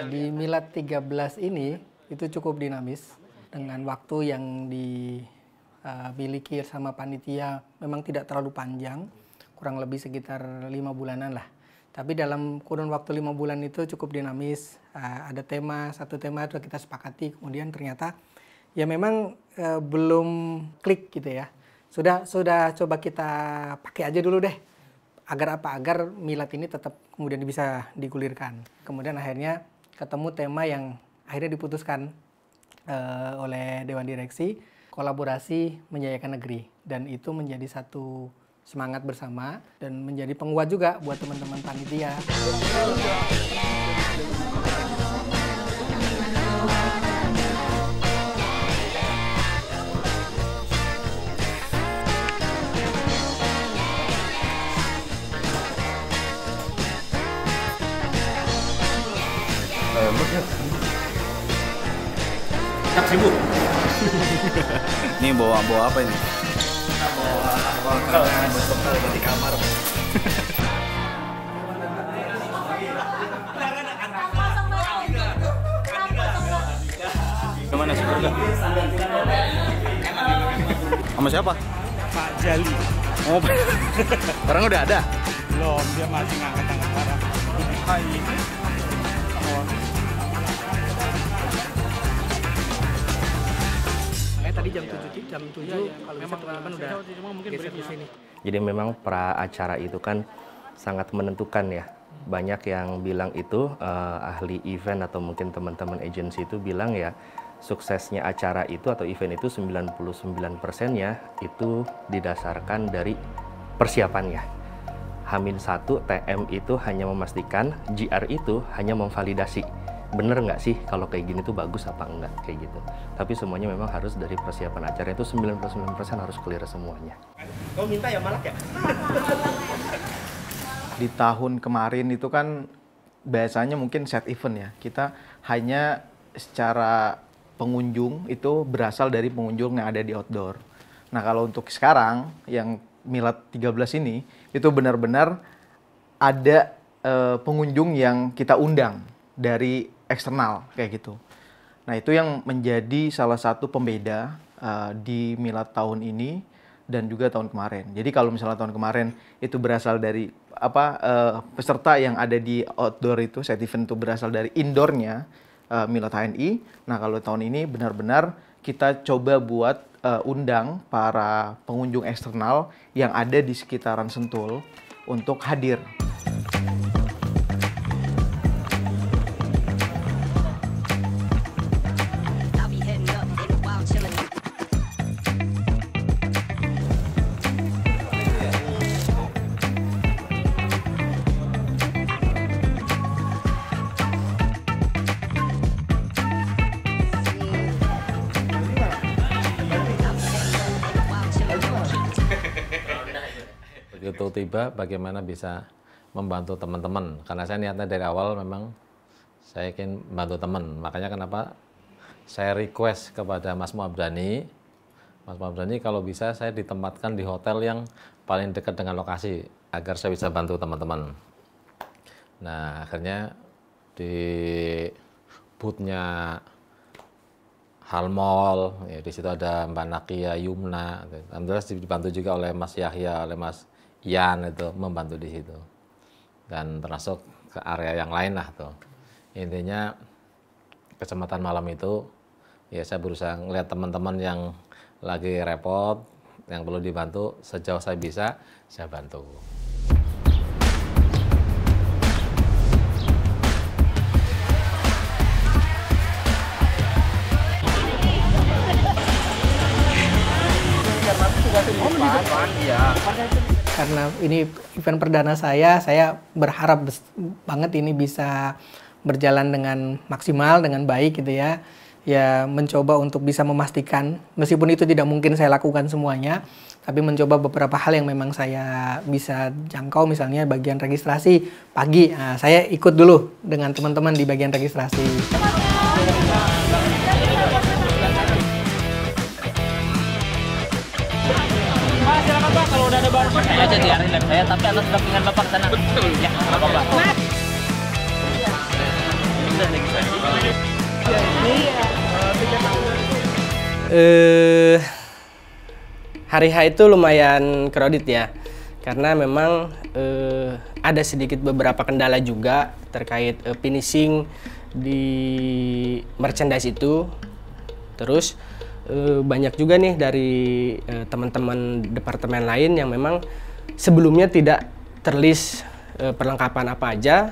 di Milad 13 ini itu cukup dinamis dengan waktu yang dimiliki sama panitia memang tidak terlalu panjang, kurang lebih sekitar 5 bulanan lah. Tapi dalam kurun waktu 5 bulan itu cukup dinamis, ada satu tema itu kita sepakati, kemudian ternyata ya memang belum klik gitu ya. Sudah coba kita pakai aja dulu deh. Agar apa? Agar Milad ini tetap kemudian bisa digulirkan. Kemudian akhirnya ketemu tema yang akhirnya diputuskan oleh Dewan Direksi, kolaborasi menjayakan negeri. Dan itu menjadi satu semangat bersama dan menjadi penguat juga buat teman-teman panitia. Cap sibuk. Ini bawa apa ini? Bawa bekal di kamar. Gimana sih burger? Sama siapa? Pak Jali. Oh, orang udah ada? Belum, dia masih ngangkat-ngangkat barang. Hai. Tadi jam 7 kalau bisa teman-teman udah geser di sini. Jadi memang pra acara itu kan sangat menentukan ya. Banyak yang bilang itu ahli event atau mungkin teman-teman agensi itu bilang ya suksesnya acara itu atau event itu 99%-nya itu didasarkan dari persiapannya. H-1 TM itu hanya memastikan, GR itu hanya memvalidasi. Bener nggak sih kalau kayak gini tuh bagus apa enggak kayak gitu. Tapi semuanya memang harus dari persiapan acara itu 99% harus clear semuanya. Kau minta ya malak ya? Di tahun kemarin itu kan biasanya mungkin set event ya. Kita hanya secara pengunjung itu berasal dari pengunjung yang ada di outdoor. Nah kalau untuk sekarang yang Milad 13 ini itu benar-benar ada pengunjung yang kita undang dari eksternal kayak gitu. Nah itu yang menjadi salah satu pembeda di Milad tahun ini dan juga tahun kemarin. Jadi kalau misalnya tahun kemarin itu berasal dari peserta yang ada di outdoor itu, set event itu berasal dari indoornya Milad HNI. Nah kalau tahun ini benar-benar kita coba buat undang para pengunjung eksternal yang ada di sekitaran Sentul untuk hadir. Begitu tiba, bagaimana bisa membantu teman-teman. Karena saya niatnya dari awal memang saya ingin membantu teman. Makanya kenapa saya request kepada Mas Muabdani. Mas Muabdani kalau bisa saya ditempatkan di hotel yang paling dekat dengan lokasi agar saya bisa bantu teman-teman. Nah akhirnya di booth-nya Halmol, ya, di situ ada Mbak Nakia Yumna. Alhamdulillah dibantu juga oleh Mas Yahya, oleh Mas Ian itu membantu di situ. Dan termasuk ke area yang lain lah tuh. Intinya kesempatan malam itu ya saya berusaha ngeliat teman-teman yang lagi repot, yang perlu dibantu sejauh saya bisa, saya bantu. Karena ini event perdana saya berharap banget ini bisa berjalan dengan maksimal, dengan baik gitu ya. Ya mencoba untuk bisa memastikan, meskipun itu tidak mungkin saya lakukan semuanya, tapi mencoba beberapa hal yang memang saya bisa jangkau, misalnya bagian registrasi pagi. Nah, saya ikut dulu dengan teman-teman di bagian registrasi. Silakan Pak, kalau udah ada barcode saya aja diarin lab saya, tapi atas dampingan Bapak sana. Betul. Ya, Bapak. Hari H itu lumayan crowded ya, karena memang ada sedikit beberapa kendala juga terkait finishing di merchandise itu. Terus banyak juga nih dari teman-teman departemen lain yang memang sebelumnya tidak terlist perlengkapan apa aja,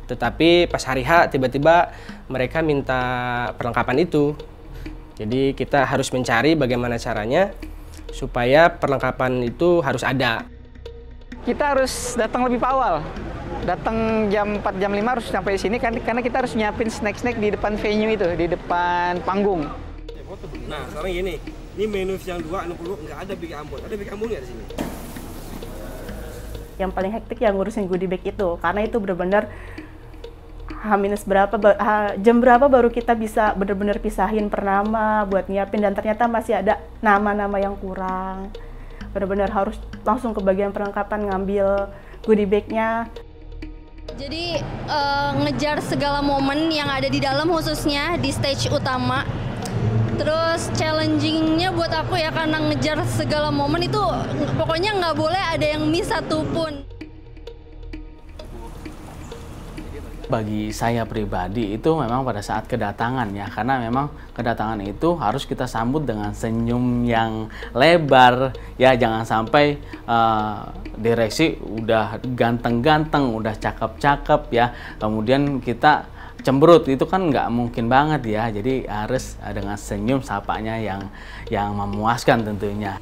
tetapi pas hari H tiba-tiba mereka minta perlengkapan itu. Jadi kita harus mencari bagaimana caranya supaya perlengkapan itu harus ada. Kita harus datang lebih awal. Datang jam 4, jam 5 harus sampai di sini karena kita harus nyiapin snack-snack di depan venue itu, di depan panggung. Nah, sekarang gini. Ini menu siang 2, 60 nggak ada Big Ambon. Ada Big Ambon nggak di sini? Yang paling hektik yang ngurusin goodie bag itu, karena itu benar-benar jam berapa baru kita bisa benar-benar pisahin per nama buat nyiapin, dan ternyata masih ada nama-nama yang kurang. Benar-benar harus langsung ke bagian perlengkapan ngambil goodie bag-nya. Jadi ngejar segala momen yang ada di dalam, khususnya di stage utama. Terus challenging-nya buat aku ya, karena ngejar segala momen itu pokoknya nggak boleh ada yang miss satupun. Bagi saya pribadi itu memang pada saat kedatangan ya, karena memang kedatangan itu harus kita sambut dengan senyum yang lebar ya, jangan sampai direksi udah ganteng-ganteng, udah cakep-cakep ya, kemudian kita cemberut, itu kan nggak mungkin banget ya. Jadi harus dengan senyum sapanya yang memuaskan tentunya.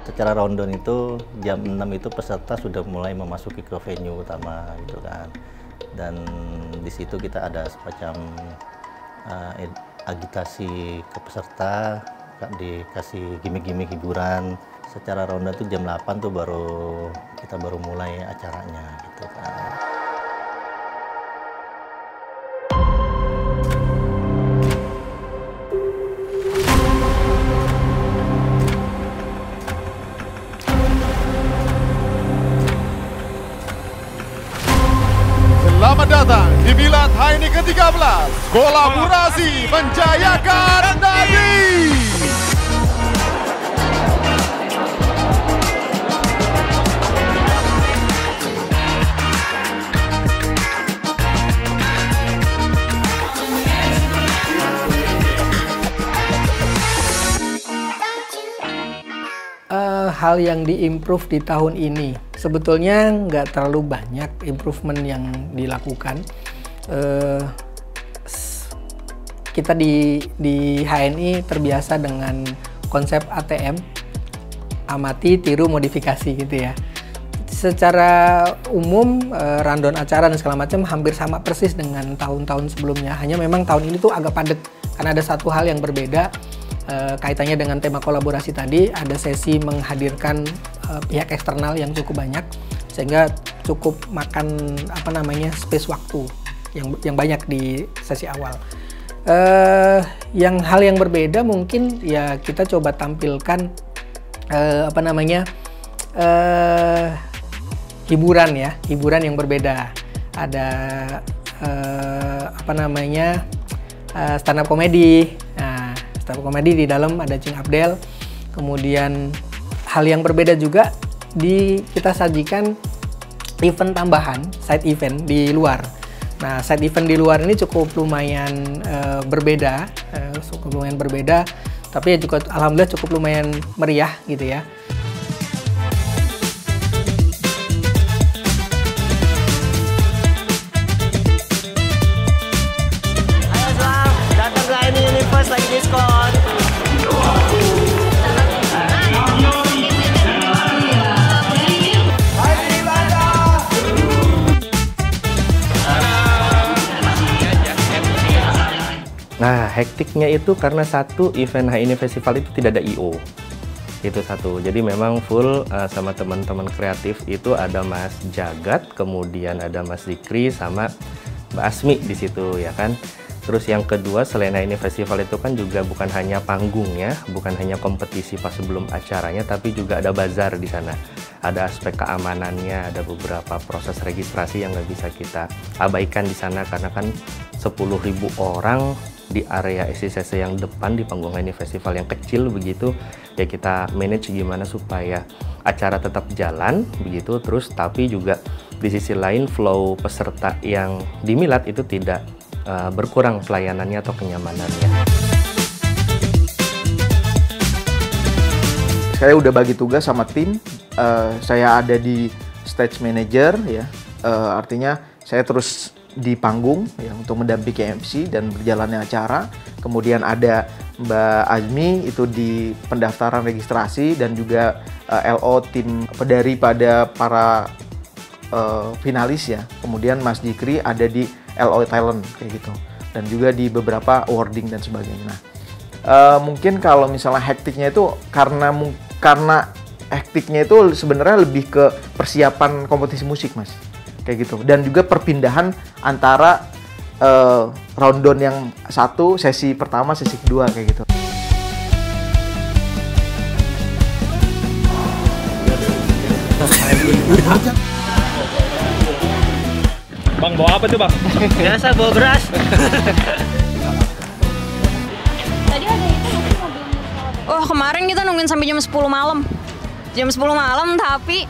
Secara rundown itu jam 6 itu peserta sudah mulai memasuki ke venue utama gitu kan, dan di situ kita ada semacam agitasi ke peserta, dikasih gimmick-gimmick hiburan. Secara rundown itu jam 8 tuh kita baru mulai acaranya gitu kan. Selamat datang di Milad HNI ke-13, kolaborasi menjayakan negeri. Hal yang diimprove di tahun ini sebetulnya nggak terlalu banyak improvement yang dilakukan. Kita di HNI terbiasa dengan konsep ATM, amati, tiru, modifikasi gitu ya. Secara umum rundown acara dan segala macam hampir sama persis dengan tahun-tahun sebelumnya. Hanya memang tahun ini tuh agak padat karena ada satu hal yang berbeda. Kaitannya dengan tema kolaborasi tadi, ada sesi menghadirkan pihak eksternal yang cukup banyak, sehingga cukup makan space waktu yang banyak di sesi awal. Hal yang berbeda mungkin ya kita coba tampilkan hiburan yang berbeda. Ada stand up comedy. Stand up comedy di dalam ada Cing Abdel. Kemudian hal yang berbeda juga kita sajikan event tambahan, side event di luar. Nah, side event di luar ini cukup lumayan berbeda, tapi juga alhamdulillah cukup lumayan meriah gitu ya. Lagi diskon. Nah, hektiknya itu karena satu, event HNI Festival itu tidak ada I.O. Itu satu. Jadi memang full sama teman-teman kreatif itu ada Mas Jagat, kemudian ada Mas Zikri sama Mbak Asmi di situ ya kan. Terus yang kedua, selain ini festival itu kan juga bukan hanya panggungnya, bukan hanya kompetisi pas sebelum acaranya, tapi juga ada bazar di sana. Ada aspek keamanannya, ada beberapa proses registrasi yang nggak bisa kita abaikan di sana karena kan 10.000 orang di area SCCC yang depan di panggung ini festival yang kecil begitu, ya kita manage gimana supaya acara tetap jalan begitu, terus tapi juga di sisi lain flow peserta yang di Milad itu tidak berkurang pelayanannya atau kenyamanannya. Saya udah bagi tugas sama tim, saya ada di stage manager ya, artinya saya terus di panggung ya untuk mendampingi MC dan berjalannya acara. Kemudian ada Mbak Azmi itu di pendaftaran registrasi dan juga LO tim daripada para finalis ya. Kemudian Mas Jikri ada di LO talent kayak gitu, dan juga di beberapa awarding dan sebagainya. Nah, mungkin kalau misalnya hektiknya itu karena hektiknya itu sebenarnya lebih ke persiapan kompetisi musik Mas, kayak gitu, dan juga perpindahan antara rundown yang satu, sesi pertama, sesi kedua kayak gitu. Bang, bawa apa tuh Bang? Biasa bawa beras. Tadi ada itu mobil. Oh, kemarin kita nungguin sampai jam 10 malam. Jam 10 malam, tapi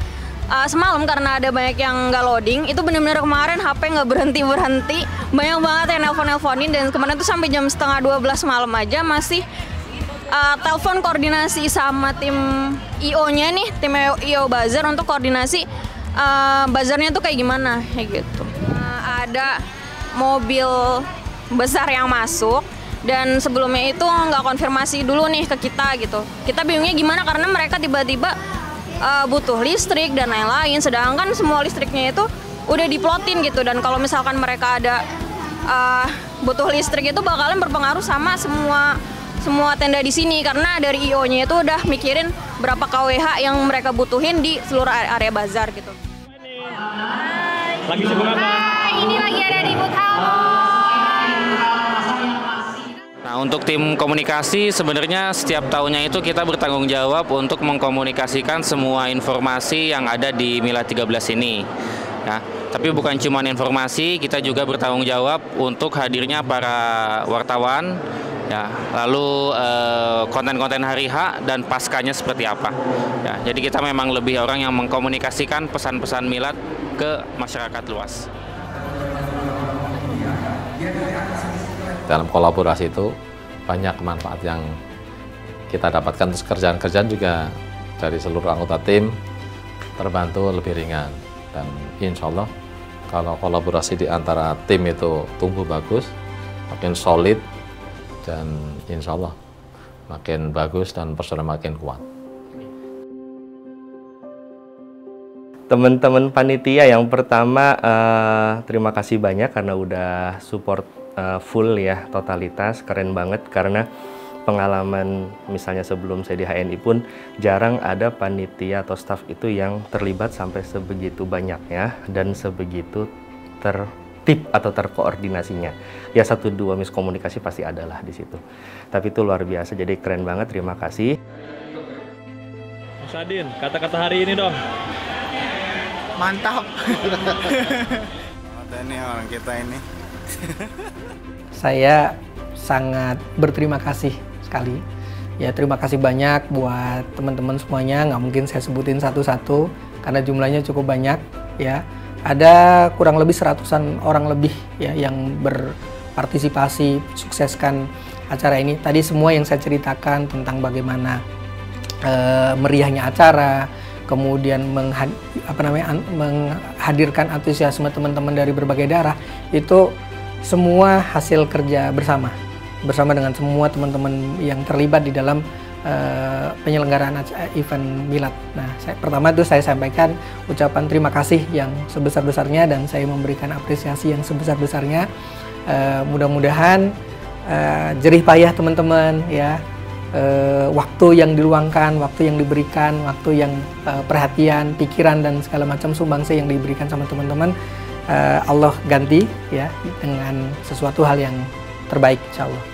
semalam karena ada banyak yang nggak loading, itu bener-bener kemarin HP nggak berhenti-berhenti. Banyak banget yang nelpon-nelponin, dan kemarin tuh sampai jam setengah 12 malam aja masih telepon koordinasi sama tim IO-nya nih, tim IO Bazar untuk koordinasi bazarnya tuh kayak gimana, kayak gitu. Ada mobil besar yang masuk, dan sebelumnya itu nggak konfirmasi dulu nih ke kita gitu. Kita bingungnya gimana karena mereka tiba-tiba butuh listrik dan lain-lain, sedangkan semua listriknya itu udah diplotin gitu. Dan kalau misalkan mereka ada butuh listrik itu bakalan berpengaruh sama semua tenda di sini, karena dari IO-nya itu udah mikirin berapa kWh yang mereka butuhin di seluruh area bazar gitu. Lagi sibuk apa? Ini lagi ada di booth Nah, untuk tim komunikasi sebenarnya setiap tahunnya itu kita bertanggung jawab untuk mengkomunikasikan semua informasi yang ada di Milad 13 ini. Ya, tapi bukan cuma informasi, kita juga bertanggung jawab untuk hadirnya para wartawan, ya, lalu konten-konten hari H dan paskanya seperti apa. Ya, jadi kita memang lebih orang yang mengkomunikasikan pesan-pesan Milad ke masyarakat luas. Dalam kolaborasi itu banyak manfaat yang kita dapatkan, terus kerjaan-kerjaan juga dari seluruh anggota tim terbantu lebih ringan. Dan insya Allah kalau kolaborasi di antara tim itu tumbuh bagus, makin solid, dan insya Allah makin bagus dan personel makin kuat. Teman-teman panitia, yang pertama terima kasih banyak karena udah support full ya, totalitas, keren banget. Karena pengalaman misalnya sebelum saya di HNI pun jarang ada panitia atau staff itu yang terlibat sampai sebegitu banyaknya dan sebegitu tertib atau terkoordinasinya. Ya 1-2 miskomunikasi pasti adalah di situ. Tapi itu luar biasa, jadi keren banget, terima kasih. Mas Adin, kata-kata hari ini dong. Mantap. Ini orang kita ini. Saya sangat berterima kasih sekali. Ya, terima kasih banyak buat teman-teman semuanya. Nggak mungkin saya sebutin satu-satu karena jumlahnya cukup banyak. Ya, ada kurang lebih 100-an orang lebih ya yang berpartisipasi sukseskan acara ini. Tadi semua yang saya ceritakan tentang bagaimana meriahnya acara, kemudian menghadirkan antusiasme teman-teman dari berbagai daerah, itu semua hasil kerja bersama dengan semua teman-teman yang terlibat di dalam penyelenggaraan event Milad. Nah, pertama itu saya sampaikan ucapan terima kasih yang sebesar-besarnya dan saya memberikan apresiasi yang sebesar-besarnya. Mudah-mudahan jerih payah teman-teman ya, waktu yang diluangkan, waktu yang diberikan, waktu yang perhatian, pikiran dan segala macam sumbangsi yang diberikan sama teman-teman, Allah ganti ya dengan sesuatu hal yang terbaik insya Allah.